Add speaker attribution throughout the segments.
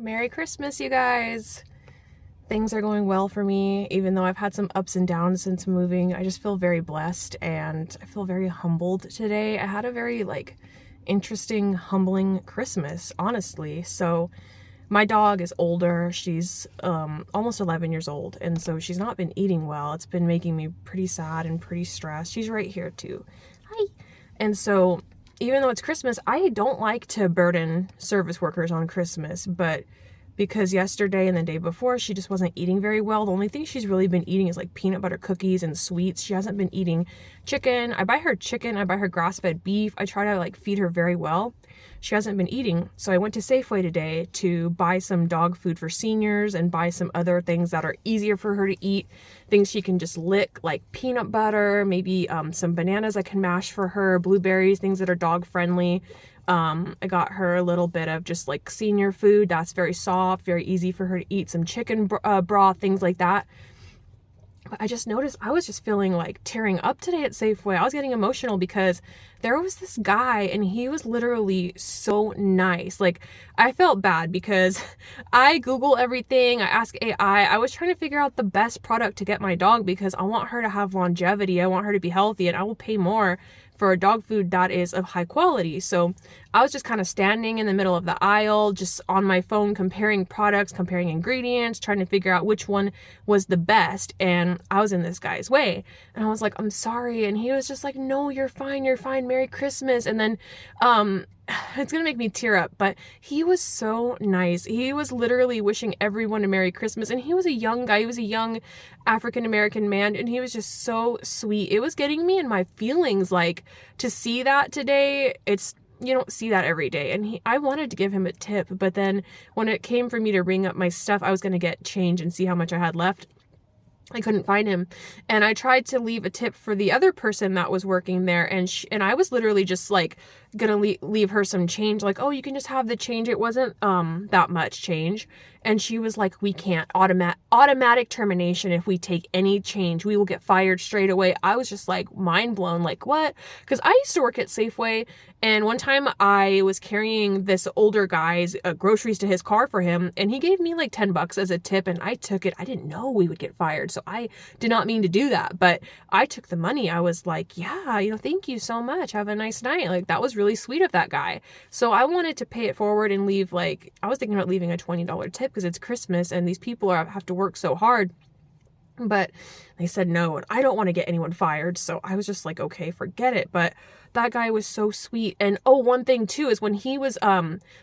Speaker 1: Merry Christmas, you guys. Things are going well for me, even though I've had some ups and downs since moving. I just feel very blessed and I feel very humbled today. I had a very interesting, humbling Christmas, honestly. So my dog is older. She's almost 11 years old, and so she's not been eating well. It's been making me pretty sad and pretty stressed. She's right here too. Hi. And so even though it's Christmas, I don't like to burden service workers on Christmas, but because yesterday and the day before she just wasn't eating very well. The only thing she's really been eating is like peanut butter cookies and sweets. She hasn't been eating chicken. I buy her chicken, I buy her grass-fed beef. I try to feed her very well. She hasn't been eating. So I went to Safeway today to buy some dog food for seniors and buy some other things that are easier for her to eat. Things she can just lick, like peanut butter, maybe some bananas I can mash for her, blueberries, things that are dog friendly. I got her a little bit of just senior food that's very soft, very easy for her to eat, some chicken broth, things like that. But I just noticed I was just feeling tearing up today at Safeway. I was getting emotional because there was this guy and he was literally so nice. I felt bad because I Google everything. I ask AI. I was trying to figure out the best product to get my dog because I want her to have longevity. I want her to be healthy, and I will pay more for a dog food that is of high quality. So I was just kind of standing in the middle of the aisle, just on my phone, comparing products, comparing ingredients, trying to figure out which one was the best. And I was in this guy's way. And I was like, I'm sorry. And he was just like, no, you're fine. You're fine. Merry Christmas. And then, it's going to make me tear up, but he was so nice. He was literally wishing everyone a Merry Christmas. And he was a young guy. He was a young African-American man. And he was just so sweet. It was getting me in my feelings, to see that today. You don't see that every day. And I wanted to give him a tip, but then when it came for me to ring up my stuff, I was going to get change and see how much I had left. I couldn't find him. And I tried to leave a tip for the other person that was working there. And I was literally just gonna leave her some change. Oh, you can just have the change. It wasn't that much change. And she was like, we can't. Automatic termination. If we take any change, we will get fired straight away. I was just mind blown. What? Because I used to work at Safeway. And one time I was carrying this older guy's groceries to his car for him. And he gave me $10 as a tip. And I took it. I didn't know we would get fired. So I did not mean to do that. But I took the money. I was like, yeah, thank you so much. Have a nice night. That was really sweet of that guy. So I wanted to pay it forward and leave I was thinking about leaving a $20 tip because it's Christmas and these people have to work so hard. But they said no, and I don't want to get anyone fired. So I was just okay, forget it. But that guy was so sweet. And one thing too is when he was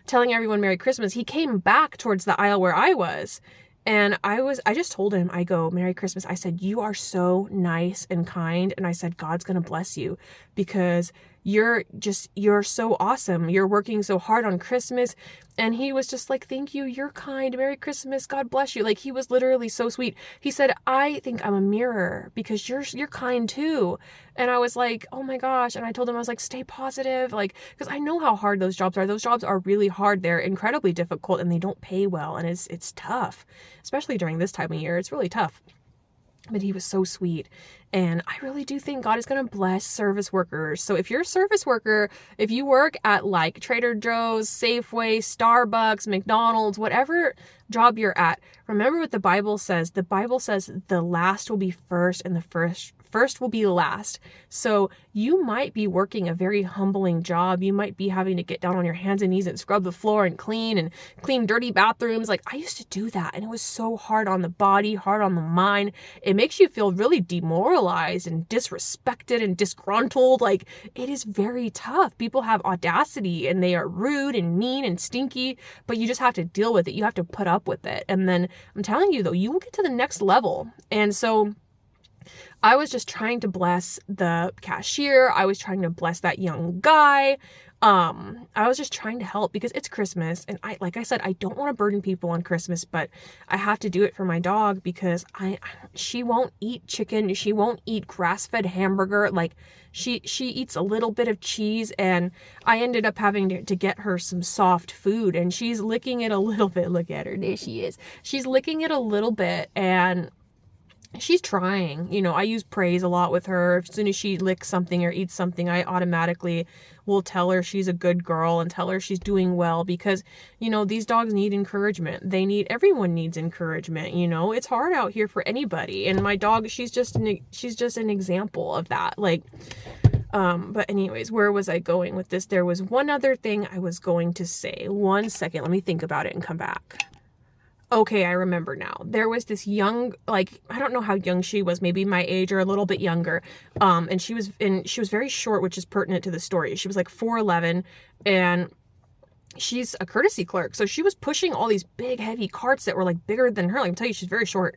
Speaker 1: telling everyone Merry Christmas, he came back towards the aisle where I was. And I just told him, I go, Merry Christmas. I said, you are so nice and kind. And I said, God's going to bless you because you're so awesome. You're working so hard on Christmas. And he was just thank you. You're kind. Merry Christmas. God bless you. He was literally so sweet. He said, I think I'm a mirror because you're kind too. And I was like, oh my gosh. And I told him, I was stay positive. Because I know how hard those jobs are. Those jobs are really hard. They're incredibly difficult and they don't pay well. And it's tough, especially during this time of year. It's really tough. But he was so sweet. And I really do think God is going to bless service workers. So if you're a service worker, if you work at Trader Joe's, Safeway, Starbucks, McDonald's, whatever job you're at, remember what the Bible says. The Bible says the last will be first and the first will be last. So you might be working a very humbling job. You might be having to get down on your hands and knees and scrub the floor and clean dirty bathrooms. I used to do that, and it was so hard on the body, hard on the mind. It makes you feel really demoralized and disrespected and disgruntled. It is very tough. People have audacity and they are rude and mean and stinky, but you just have to deal with it. You have to put up with it. And then I'm telling you though, you will get to the next level. And so I was just trying to bless the cashier. I was trying to bless that young guy. I was just trying to help because it's Christmas. And like I said, I don't want to burden people on Christmas, but I have to do it for my dog because she won't eat chicken. She won't eat grass-fed hamburger. She eats a little bit of cheese, and I ended up having to get her some soft food, and she's licking it a little bit. Look at her. There she is. She's licking it a little bit, and she's trying. You know, I use praise a lot with her. As soon as she licks something or eats something, I automatically will tell her she's a good girl and tell her she's doing well, because, you know, these dogs need encouragement. Everyone needs encouragement, you know. It's hard out here for anybody. And my dog, she's just an example of that. Like, but anyways, where was I going with this? There was one other thing I was going to say. One second, let me think about it and come back. Okay, I remember now. There was this young, like, I don't know how young she was, maybe my age or a little bit younger. And she was very short, which is pertinent to the story. She was like 4'11", and she's a courtesy clerk. So she was pushing all these big, heavy carts that were like bigger than her. Like, I'm telling you, she's very short.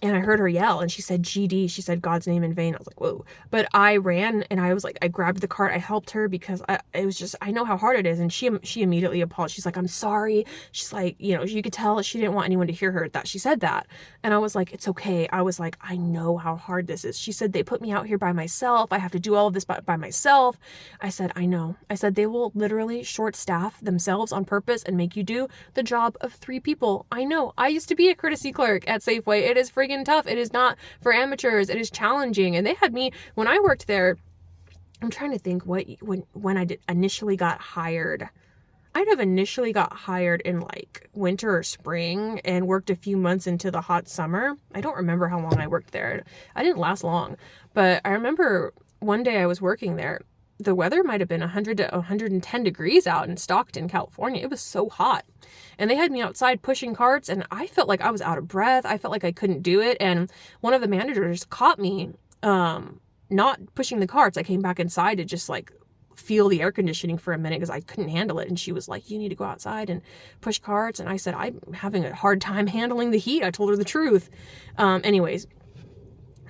Speaker 1: And I heard her yell, and she said GD. She said God's name in vain. I was like, whoa. But I ran, and I was like, I grabbed the cart. I helped her because I know how hard it is. And she immediately apologized. She's like, I'm sorry. She's like, you know, you could tell she didn't want anyone to hear her that she said that. And I was like, it's okay. I was like, I know how hard this is. She said, they put me out here by myself. I have to do all of this by myself. I said, I know. I said, they will literally short staff themselves on purpose and make you do the job of 3 people. I know. I used to be a courtesy clerk at Safeway. It is friggin' tough. It is not for amateurs. It is challenging. And they had me when I worked there. I'm trying to think when I initially got hired. I'd have initially got hired in like winter or spring and worked a few months into the hot summer. I don't remember how long I worked there. I didn't last long, but I remember one day I was working there. The weather might have been 100 to 110 degrees out in Stockton, California. It was so hot. And they had me outside pushing carts, and I felt like I was out of breath. I felt like I couldn't do it. And one of the managers caught me not pushing the carts. I came back inside to just like feel the air conditioning for a minute because I couldn't handle it. And she was like, you need to go outside and push carts. And I said, I'm having a hard time handling the heat. I told her the truth. Anyways,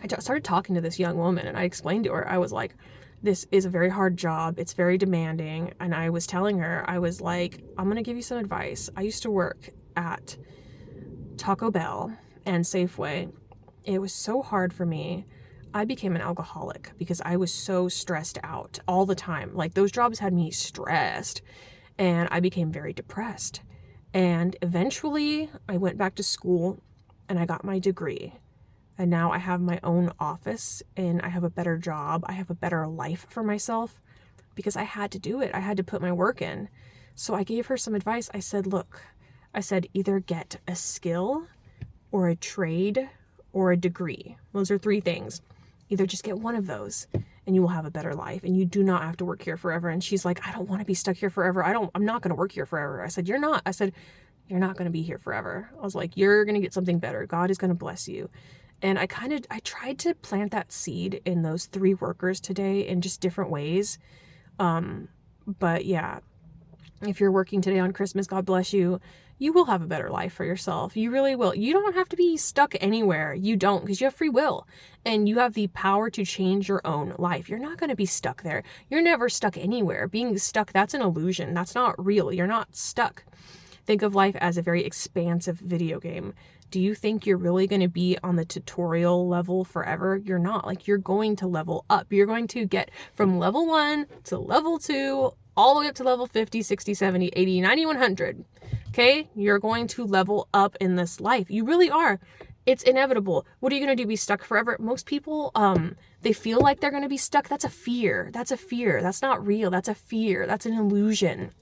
Speaker 1: I started talking to this young woman, and I explained to her, I was like, this is a very hard job. It's very demanding. And I was telling her, I was like, I'm going to give you some advice. I used to work at Taco Bell and Safeway. It was so hard for me. I became an alcoholic because I was so stressed out all the time. Like, those jobs had me stressed, and I became very depressed. And eventually I went back to school and I got my degree. And now I have my own office, and I have a better job. I have a better life for myself because I had to do it. I had to put my work in. So I gave her some advice. I said, look, either get a skill or a trade or a degree. Those are 3 things. Either just get one of those and you will have a better life, and you do not have to work here forever. And she's like, I don't want to be stuck here forever. I'm not going to work here forever. I said, you're not. I said, you're not going to be here forever. I was like, you're going to get something better. God is going to bless you. And I tried to plant that seed in those 3 workers today in just different ways. But yeah, if you're working today on Christmas, God bless you. You will have a better life for yourself. You really will. You don't have to be stuck anywhere. You don't, because you have free will and you have the power to change your own life. You're not going to be stuck there. You're never stuck anywhere. Being stuck, that's an illusion. That's not real. You're not stuck. Think of life as a very expansive video game. Do you think you're really going to be on the tutorial level forever? You're not. Like, you're going to level up. You're going to get from level 1 to level 2, all the way up to level 50, 60, 70, 80, 90, 100. Okay? You're going to level up in this life. You really are. It's inevitable. What are you going to do? Be stuck forever? Most people, they feel like they're going to be stuck. That's a fear. That's a fear. That's not real. That's a fear. That's an illusion.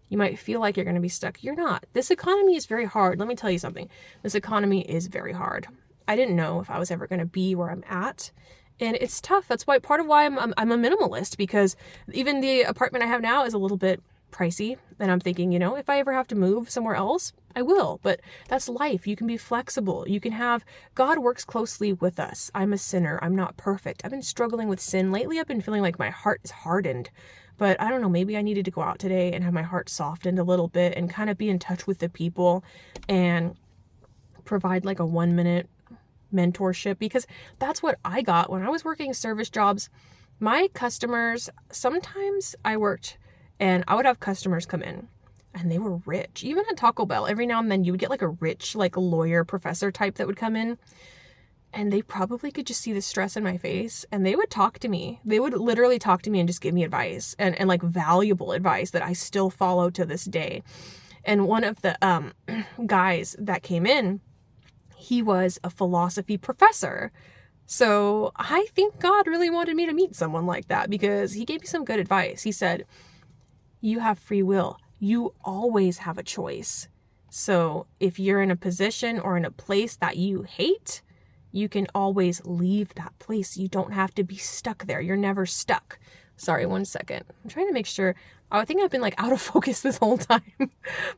Speaker 1: You might feel like you're going to be stuck. You're not. This economy is very hard. Let me tell you something. This economy is very hard. I didn't know if I was ever going to be where I'm at. And it's tough. That's why part of why I'm a minimalist, because even the apartment I have now is a little bit pricey. And I'm thinking, you know, if I ever have to move somewhere else, I will. But that's life. You can be flexible. You can have, God works closely with us. I'm a sinner. I'm not perfect. I've been struggling with sin lately. I've been feeling like my heart is hardened. But I don't know, maybe I needed to go out today and have my heart softened a little bit and kind of be in touch with the people and provide like a 1-minute mentorship, because that's what I got when I was working service jobs. My customers, sometimes I worked and I would have customers come in and they were rich. Even at Taco Bell, every now and then you would get like a rich, like a lawyer professor type that would come in. And they probably could just see the stress in my face, and they would talk to me. They would literally talk to me and just give me advice and like valuable advice that I still follow to this day. And one of the guys that came in, he was a philosophy professor. So I think God really wanted me to meet someone like that because he gave me some good advice. He said, you have free will. You always have a choice. So if you're in a position or in a place that you hate, you can always leave that place. You don't have to be stuck there. You're never stuck. Sorry, one second. I'm trying to make sure. I think I've been like out of focus this whole time.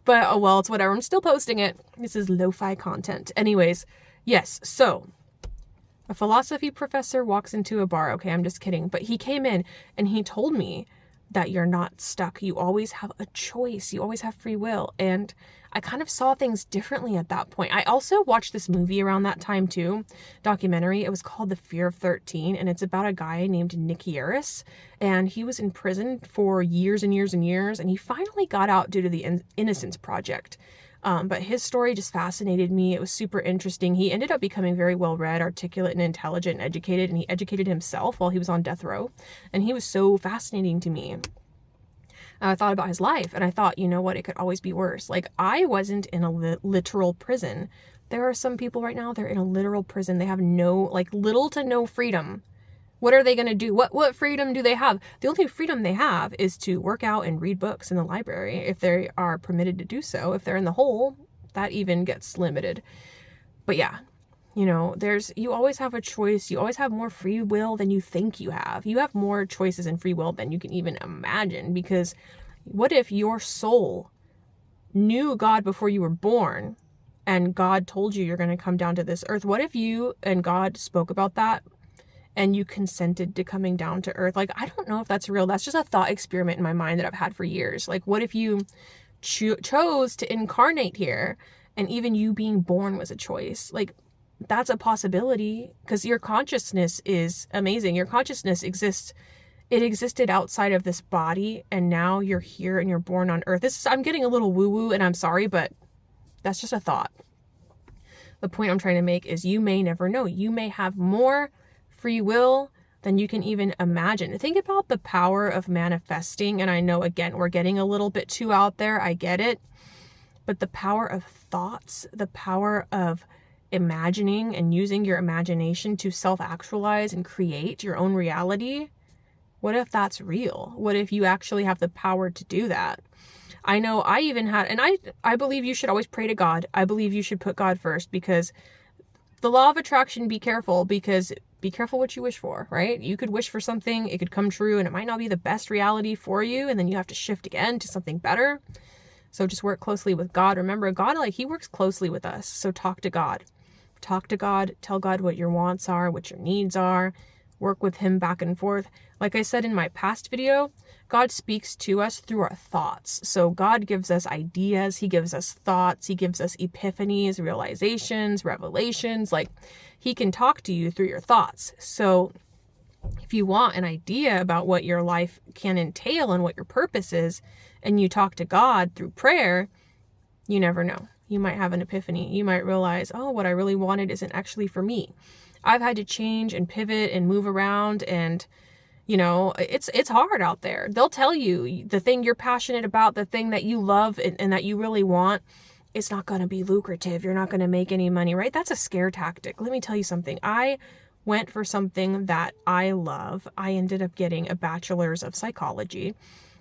Speaker 1: But oh well, it's whatever. I'm still posting it. This is lo-fi content. Anyways, yes. So a philosophy professor walks into a bar. Okay, I'm just kidding. But he came in and he told me that you're not stuck. You always have a choice. You always have free will. And I kind of saw things differently at that point. I also watched this movie around that time too, documentary. It was called The Fear of 13, and it's about a guy named Nick Yaris, and he was in prison for years and years and years, and he finally got out due to the Innocence Project. But his story just fascinated me. It was super interesting. He ended up becoming very well-read, articulate, and intelligent and educated, and he educated himself while he was on death row, and he was so fascinating to me. I thought about his life and I thought, you know what, it could always be worse. Like, I wasn't in a literal prison. There are some people right now, they're in a literal prison. They have little to no freedom. What are they going to do? What freedom do they have? The only freedom they have is to work out and read books in the library if they are permitted to do so. If they're in the hole, that even gets limited. But yeah, you know, you always have a choice. You always have more free will than you think you have. You have more choices and free will than you can even imagine, because what if your soul knew God before you were born and God told you you're going to come down to this earth? What if you and God spoke about that and you consented to coming down to earth? Like, I don't know if that's real. That's just a thought experiment in my mind that I've had for years. Like, what if you chose to incarnate here and even you being born was a choice? Like, that's a possibility, because your consciousness is amazing. Your consciousness exists. It existed outside of this body, and now you're here and you're born on earth. I'm getting a little woo-woo, and I'm sorry, but that's just a thought. The point I'm trying to make is you may never know. You may have more free will than you can even imagine. Think about the power of manifesting, and I know, again, we're getting a little bit too out there. I get it. But the power of thoughts, the power of imagining and using your imagination to self-actualize and create your own reality. What if that's real? What if you actually have the power to do that? I know I even had, and I believe you should always pray to God. I believe you should put God first, because the law of attraction, be careful what you wish for, right? You could wish for something, it could come true, and it might not be the best reality for you, and then you have to shift again to something better. So just work closely with God. Remember, God, he works closely with us. So talk to God. Talk to God, tell God what your wants are, what your needs are, work with him back and forth. Like I said in my past video, God speaks to us through our thoughts. So God gives us ideas, he gives us thoughts, he gives us epiphanies, realizations, revelations. Like, he can talk to you through your thoughts. So if you want an idea about what your life can entail and what your purpose is, and you talk to God through prayer, you never know. You might have an epiphany. You might realize, oh, what I really wanted isn't actually for me. I've had to change and pivot and move around, and you know, it's hard out there. They'll tell you the thing you're passionate about, the thing that you love and that you really want, it's not going to be lucrative. You're not going to make any money, right? That's a scare tactic. Let me tell you something. I went for something that I love. I ended up getting a bachelor's of psychology.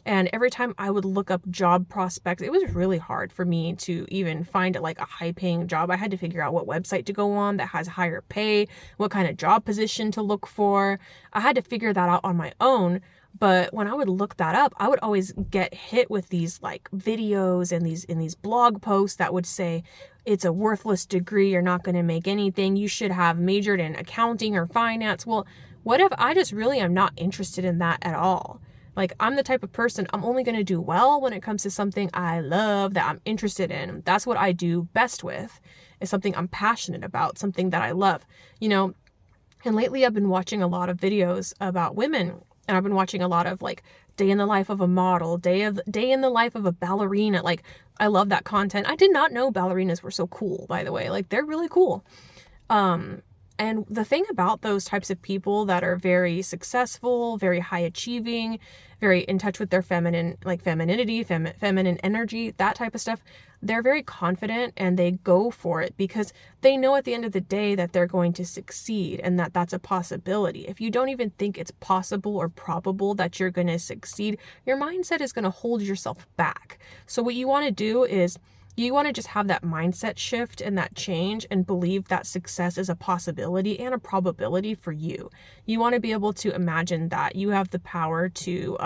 Speaker 1: And every time I would look up job prospects, it was really hard for me to even find like a high paying job. I had to figure out what website to go on that has higher pay, what kind of job position to look for. I had to figure that out on my own. But when I would look that up, I would always get hit with these like videos and these blog posts that would say, it's a worthless degree, you're not going to make anything, you should have majored in accounting or finance. Well, what if I just really am not interested in that at all? Like, I'm the type of person, I'm only going to do well when it comes to something I love, that I'm interested in. That's what I do best with, is something I'm passionate about, something that I love, you know. And lately I've been watching a lot of videos about women, and I've been watching a lot of like day in the life of a model, day in the life of a ballerina. Like, I love that content. I did not know ballerinas were so cool, by the way. Like, they're really cool. And the thing about those types of people that are very successful, very high achieving, very in touch with their feminine, like femininity, feminine energy, that type of stuff, they're very confident and they go for it because they know at the end of the day that they're going to succeed and that that's a possibility. If you don't even think it's possible or probable that you're going to succeed, your mindset is going to hold yourself back. So what you want to do is you want to just have that mindset shift and that change and believe that success is a possibility and a probability for you. You want to be able to imagine that you have the power to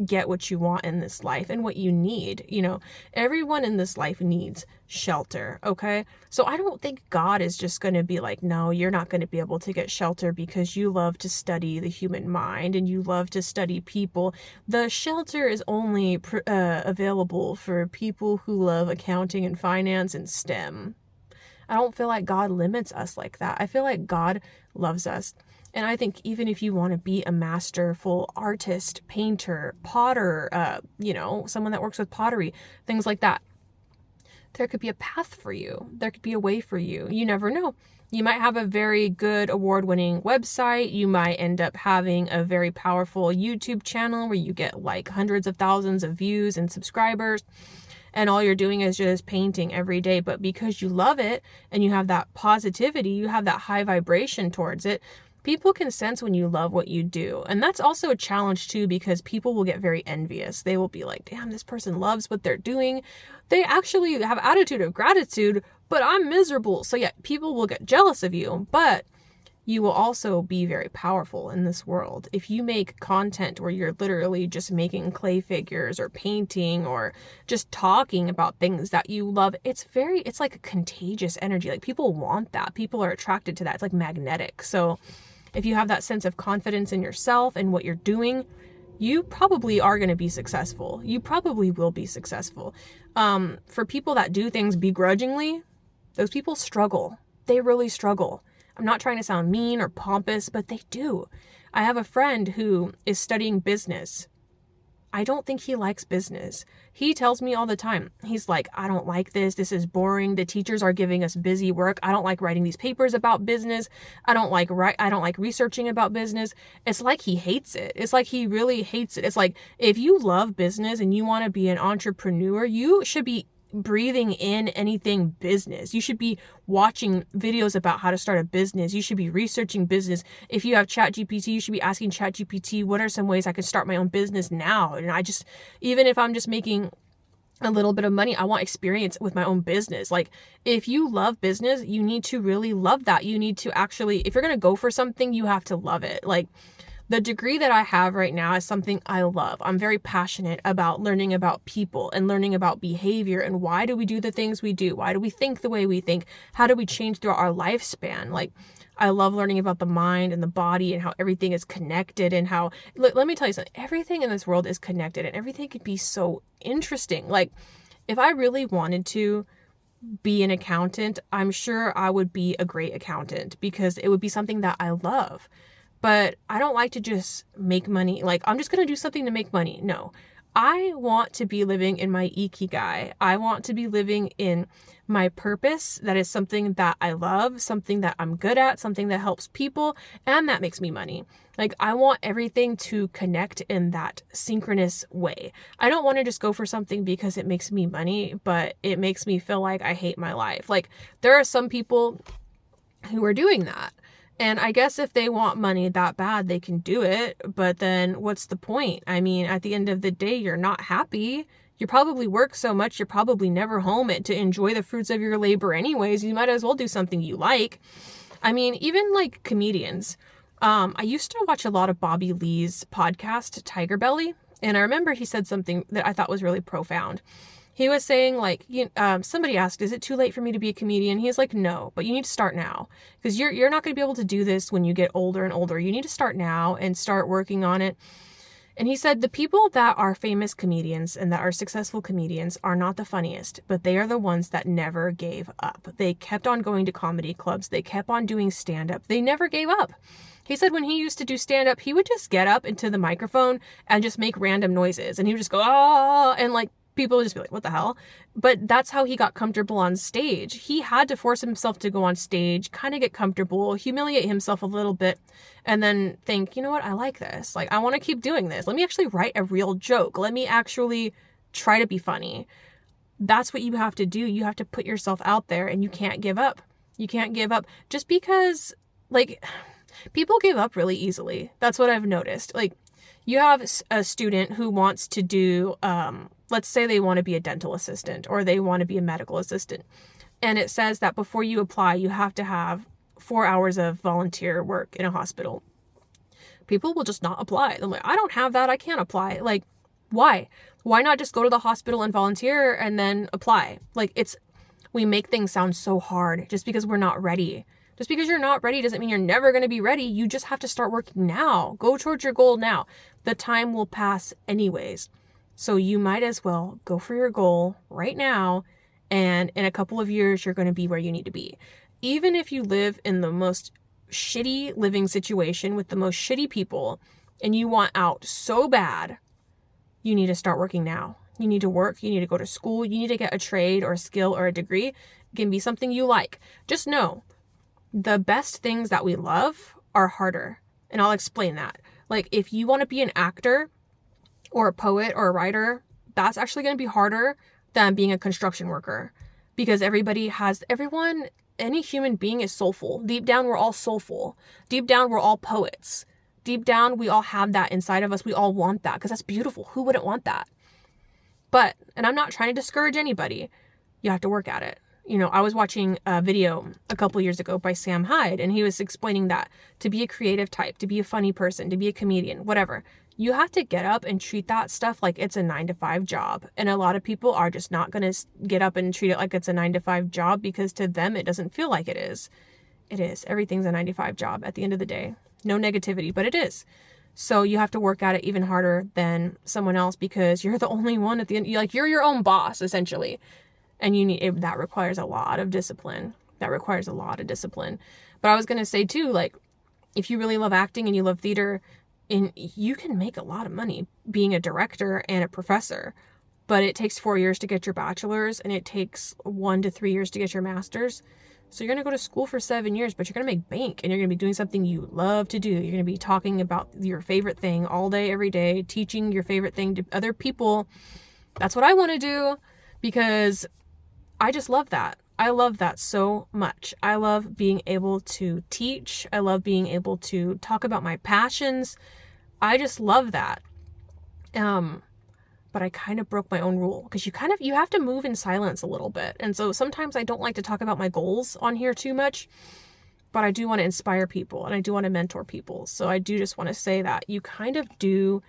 Speaker 1: get what you want in this life and what you need. You know, everyone in this life needs shelter, okay? So I don't think God is just going to be like, no, you're not going to be able to get shelter because you love to study the human mind and you love to study people. The shelter is only available for people who love accounting and finance and STEM. I don't feel like God limits us like that. I feel like God loves us. And I think even if you want to be a masterful artist, painter, potter, someone that works with pottery, things like that, there could be a path for you. There could be a way for you. You never know. You might have a very good award-winning website. You might end up having a very powerful YouTube channel where you get like hundreds of thousands of views and subscribers. And all you're doing is just painting every day. But because you love it and you have that positivity, you have that high vibration towards it, people can sense when you love what you do. And that's also a challenge too, because people will get very envious. They will be like, damn, this person loves what they're doing. They actually have attitude of gratitude, but I'm miserable. So yeah, people will get jealous of you, but you will also be very powerful in this world. If you make content where you're literally just making clay figures or painting or just talking about things that you love, it's like a contagious energy. Like people want that. People are attracted to that. It's like magnetic. So if you have that sense of confidence in yourself and what you're doing, you probably are going to be successful. You probably will be successful. For people that do things begrudgingly, those people struggle. They really struggle. I'm not trying to sound mean or pompous, but they do. I have a friend who is studying business. I don't think he likes business. He tells me all the time, he's like, I don't like this. This is boring. The teachers are giving us busy work. I don't like writing these papers about business. I don't like researching about business. It's like he hates it. It's like he really hates it. It's like if you love business and you want to be an entrepreneur, you should be breathing in anything business. You should be watching videos about how to start a business. You should be researching business. If you have ChatGPT, you should be asking ChatGPT, what are some ways I can start my own business now? And even if I'm just making a little bit of money, I want experience with my own business. Like if you love business, you need to really love that. You need to actually, if you're going to go for something, you have to love it. Like the degree that I have right now is something I love. I'm very passionate about learning about people and learning about behavior and why do we do the things we do? Why do we think the way we think? How do we change throughout our lifespan? Like I love learning about the mind and the body and how everything is connected and how, let me tell you something, everything in this world is connected and everything could be so interesting. Like if I really wanted to be an accountant, I'm sure I would be a great accountant because it would be something that I love. But I don't like to just make money. Like, I'm just going to do something to make money. No, I want to be living in my ikigai. I want to be living in my purpose. That is something that I love, something that I'm good at, something that helps people, and that makes me money. Like, I want everything to connect in that synchronous way. I don't want to just go for something because it makes me money, but it makes me feel like I hate my life. Like, there are some people who are doing that. And I guess if they want money that bad, they can do it. But then what's the point? I mean, at the end of the day, you're not happy. You probably work so much, you're probably never home to enjoy the fruits of your labor anyways. You might as well do something you like. I mean, even like comedians. I used to watch a lot of Bobby Lee's podcast, Tiger Belly. And I remember he said something that I thought was really profound. He was saying like, somebody asked, is it too late for me to be a comedian? He's like, no, but you need to start now because you're not going to be able to do this when you get older and older. You need to start now and start working on it. And he said, the people that are famous comedians and that are successful comedians are not the funniest, but they are the ones that never gave up. They kept on going to comedy clubs. They kept on doing stand-up. They never gave up. He said when he used to do stand-up, he would just get up into the microphone and just make random noises. And he would just go, ah, and like, people would just be like, what the hell? But that's how he got comfortable on stage. He had to force himself to go on stage, kind of get comfortable, humiliate himself a little bit, and then think, you know what? I like this. Like, I want to keep doing this. Let me actually write a real joke. Let me actually try to be funny. That's what you have to do. You have to put yourself out there, and you can't give up. You can't give up just because, like, people give up really easily. That's what I've noticed. Like, you have a student who wants to do, let's say they want to be a dental assistant or they want to be a medical assistant. And it says that before you apply, you have to have 4 hours of volunteer work in a hospital. People will just not apply. They're like, I don't have that. I can't apply. Like, why? Why not just go to the hospital and volunteer and then apply? Like, we make things sound so hard just because we're not ready. Just because you're not ready doesn't mean you're never going to be ready. You just have to start working now. Go towards your goal now. The time will pass anyways. So you might as well go for your goal right now. And in a couple of years, you're going to be where you need to be. Even if you live in the most shitty living situation with the most shitty people and you want out so bad, you need to start working now. You need to work. You need to go to school. You need to get a trade or a skill or a degree. It can be something you like. Just know, the best things that we love are harder. And I'll explain that. Like, if you want to be an actor or a poet or a writer, that's actually going to be harder than being a construction worker. Because any human being is soulful. Deep down, we're all soulful. Deep down, we're all poets. Deep down, we all have that inside of us. We all want that because that's beautiful. Who wouldn't want that? But, and I'm not trying to discourage anybody, you have to work at it. You know, I was watching a video a couple years ago by Sam Hyde, and he was explaining that to be a creative type, to be a funny person, to be a comedian, whatever, you have to get up and treat that stuff like it's a 9-to-5 job. And a lot of people are just not going to get up and treat it like it's a 9-to-5 job because to them, it doesn't feel like it is. It is. Everything's a 9-to-5 job at the end of the day. No negativity, but it is. So you have to work at it even harder than someone else because you're the only one at the end. You're your own boss, essentially. And that requires a lot of discipline. But I was going to say too, like, if you really love acting and you love theater, and you can make a lot of money being a director and a professor, but it takes 4 years to get your bachelor's and it takes 1 to 3 years to get your master's. So you're going to go to school for 7 years, but you're going to make bank and you're going to be doing something you love to do. You're going to be talking about your favorite thing all day, every day, teaching your favorite thing to other people. That's what I want to do because I just love that. I love that so much. I love being able to teach. I love being able to talk about my passions. I just love that. But I kind of broke my own rule because you have to move in silence a little bit. And so sometimes I don't like to talk about my goals on here too much, but I do want to inspire people and I do want to mentor people. So I do just want to say that you kind of do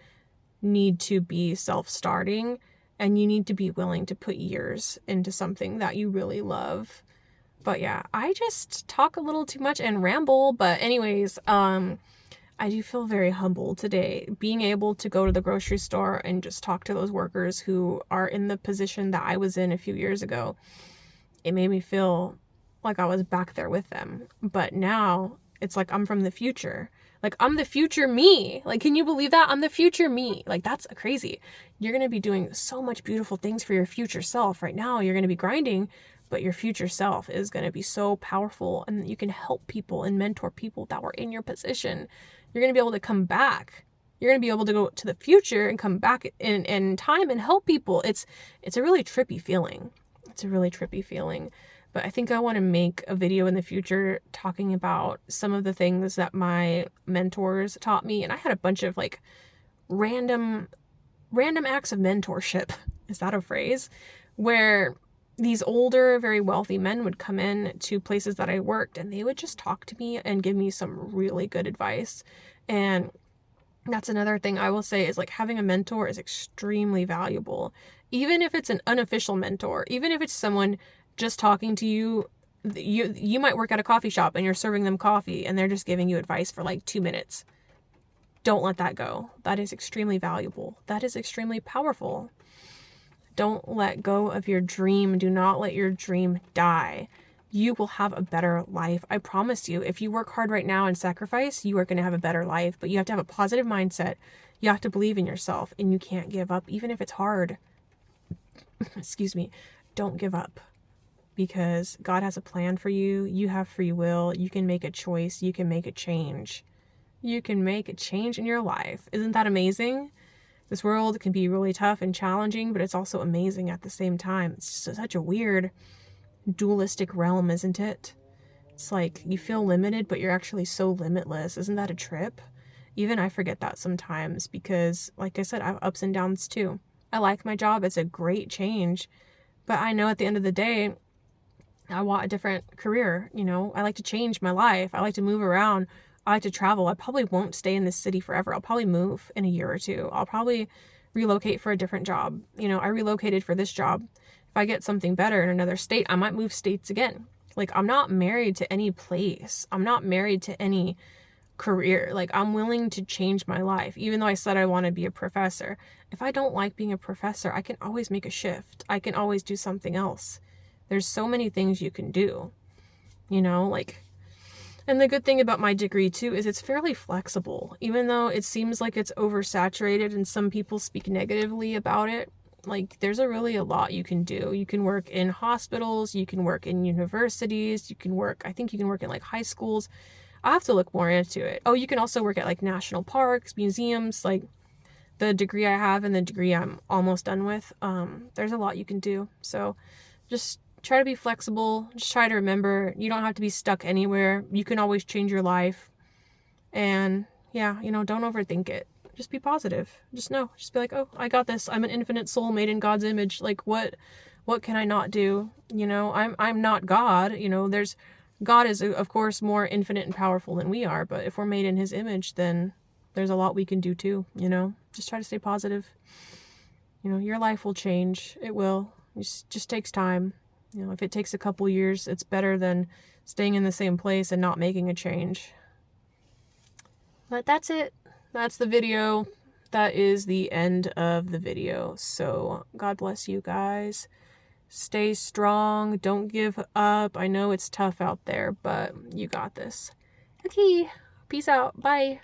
Speaker 1: need to be self-starting. And you need to be willing to put years into something that you really love. But yeah, I just talk a little too much and ramble. But anyways, I do feel very humbled today. Being able to go to the grocery store and just talk to those workers who are in the position that I was in a few years ago. It made me feel like I was back there with them. But now it's like I'm from the future. Like, I'm the future me. Like, can you believe that? I'm the future me. Like, that's crazy. You're going to be doing so much beautiful things for your future self. Right now, you're going to be grinding, but your future self is going to be so powerful and you can help people and mentor people that were in your position. You're going to be able to come back. You're going to be able to go to the future and come back in time and help people. It's a really trippy feeling. But I think I want to make a video in the future talking about some of the things that my mentors taught me. And I had a bunch of like random acts of mentorship. Is that a phrase? Where these older, very wealthy men would come in to places that I worked and they would just talk to me and give me some really good advice. And that's another thing I will say is like having a mentor is extremely valuable. Even if it's an unofficial mentor, even if it's someone just talking to you, you might work at a coffee shop and you're serving them coffee and they're just giving you advice for like 2 minutes. Don't let that go. That is extremely valuable. That is extremely powerful. Don't let go of your dream. Do not let your dream die. You will have a better life. I promise you, if you work hard right now and sacrifice, you are going to have a better life, but you have to have a positive mindset. You have to believe in yourself and you can't give up even if it's hard. excuse me, don't give up, because God has a plan for you. You have free will. You can make a choice. You can make a change. You can make a change in your life. Isn't that amazing? This world can be really tough and challenging, but it's also amazing at the same time. It's just such a weird dualistic realm, isn't it? It's like you feel limited, but you're actually so limitless. Isn't that a trip? Even I forget that sometimes because, like I said, I have ups and downs too. I like my job. It's a great change. But I know at the end of the day, I want a different career. You know, I like to change my life. I like to move around. I like to travel. I probably won't stay in this city forever. I'll probably move in a year or two. I'll probably relocate for a different job. You know, I relocated for this job. If I get something better in another state, I might move states again. Like, I'm not married to any place. I'm not married to any career. Like, I'm willing to change my life. Even though I said I want to be a professor. If I don't like being a professor, I can always make a shift. I can always do something else. There's so many things you can do, you know, like, and the good thing about my degree too is it's fairly flexible, even though it seems like it's oversaturated and some people speak negatively about it. Like, there's really a lot you can do. You can work in hospitals, you can work in universities, I think you can work in like high schools. I have to look more into it. Oh, you can also work at like national parks, museums, like the degree I have and the degree I'm almost done with. There's a lot you can do. So just try to be flexible. Just try to remember you don't have to be stuck anywhere. You can always change your life. And yeah, you know, don't overthink it. Just be positive. Just be like, oh, I got this. I'm an infinite soul made in God's image. Like, what can I not do? You know, I'm not God. You know, God is, of course, more infinite and powerful than we are. But if we're made in his image, then there's a lot we can do too, you know? Just try to stay positive. You know, your life will change. It will. It just takes time. You know, if it takes a couple years, it's better than staying in the same place and not making a change. But that's it. That's the video. That is the end of the video. So God bless you guys. Stay strong. Don't give up. I know it's tough out there, but you got this. Okay. Peace out. Bye.